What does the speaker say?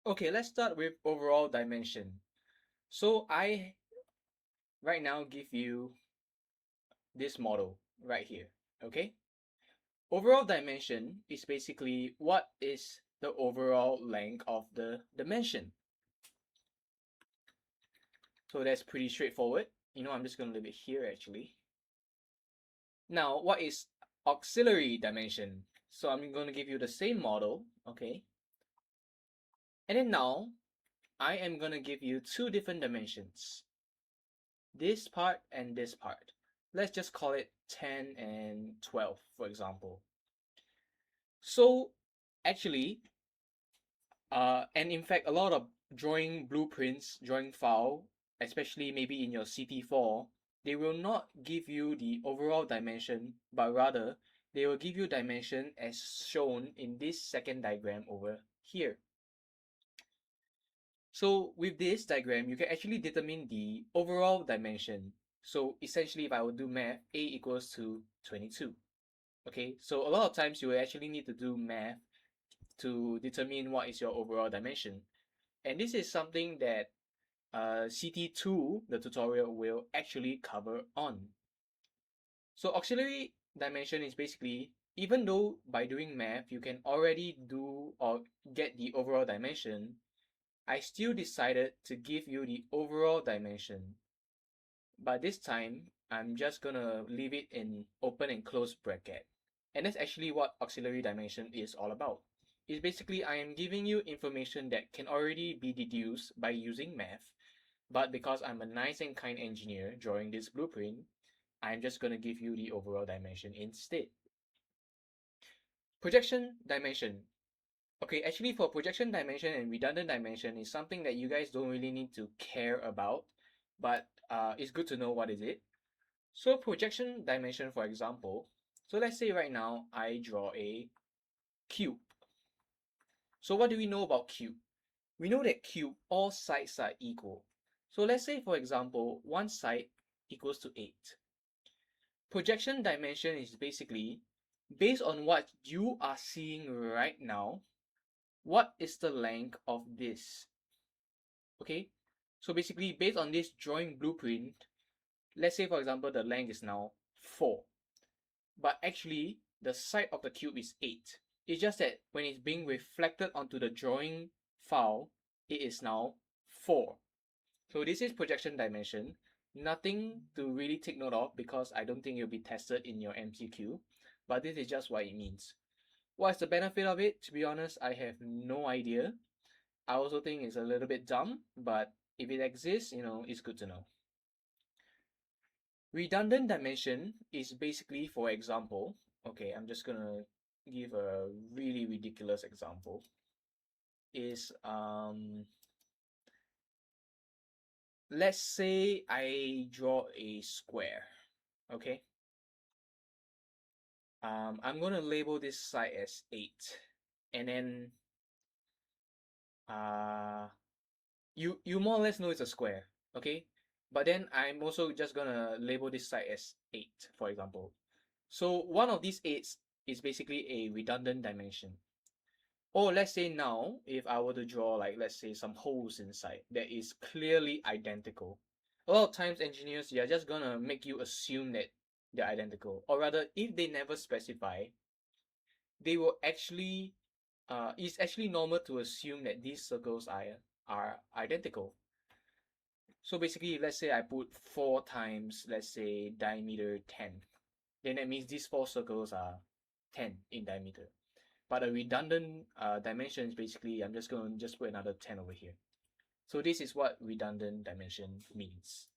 Okay, let's start with overall dimension. So I right now give you this model right here, okay? Overall dimension is basically what is the overall length of the dimension. So that's pretty straightforward. I'm just going to leave it here actually. Now, what is auxiliary dimension? So I'm going to give you the same model, okay? And then now, I am going to give you two different dimensions. This part and this part. Let's just call it 10 and 12, for example. So actually, and in fact, a lot of drawing blueprints, drawing file, especially maybe in your CT4, they will not give you the overall dimension, but rather they will give you dimension as shown in this second diagram over here. So with this diagram, you can actually determine the overall dimension. So essentially, if I would do math, A equals to 22. Okay, so a lot of times you will actually need to do math to determine what is your overall dimension. And this is something that CT2, the tutorial, will actually cover on. So auxiliary dimension is basically, even though by doing math, you can already do or get the overall dimension, I still decided to give you the overall dimension. But this time, I'm just gonna leave it in open and close bracket. And that's actually what auxiliary dimension is all about. It's basically I am giving you information that can already be deduced by using math, but because I'm a nice and kind engineer drawing this blueprint, I'm just gonna give you the overall dimension instead. Projection dimension. Okay, actually for projection dimension and redundant dimension is something that you guys don't really need to care about, but it's good to know what is it. So projection dimension, for example, so let's say right now I draw a cube. So what do we know about cube? We know that cube, all sides are equal. So let's say, for example, one side equals to 8. Projection dimension is basically based on what you are seeing right now, what is the length of this? Okay, so basically based on this drawing blueprint, let's say for example the length is now 4, but actually the side of the cube is 8. It's just that when it's being reflected onto the drawing file, it is now 4. So this is projection dimension. Nothing to really take note of because I don't think it'll be tested in your MCQ, but this is just what it means. What's the benefit of it? To be honest, I have no idea. I also think it's a little bit dumb, but if it exists, it's good to know. Redundant dimension is basically, for example, okay, I'm just gonna give a really ridiculous example. Is let's say I draw a square, okay? I'm gonna label this side as 8, and then uh, you more or less know it's a square, okay? But then I'm also just gonna label this side as 8, for example. So one of these 8s is basically a redundant dimension. Or let's say now, if I were to draw like let's say some holes inside that is clearly identical. A lot of times engineers, they are just gonna make you assume that they're identical. Or rather, if they never specify, they will actually it's actually normal to assume that these circles are identical. So basically, let's say I put 4 times, let's say, diameter 10. Then that means these 4 circles are 10 in diameter. But a redundant dimension is basically, I'm just going to just put another 10 over here. So this is what redundant dimension means.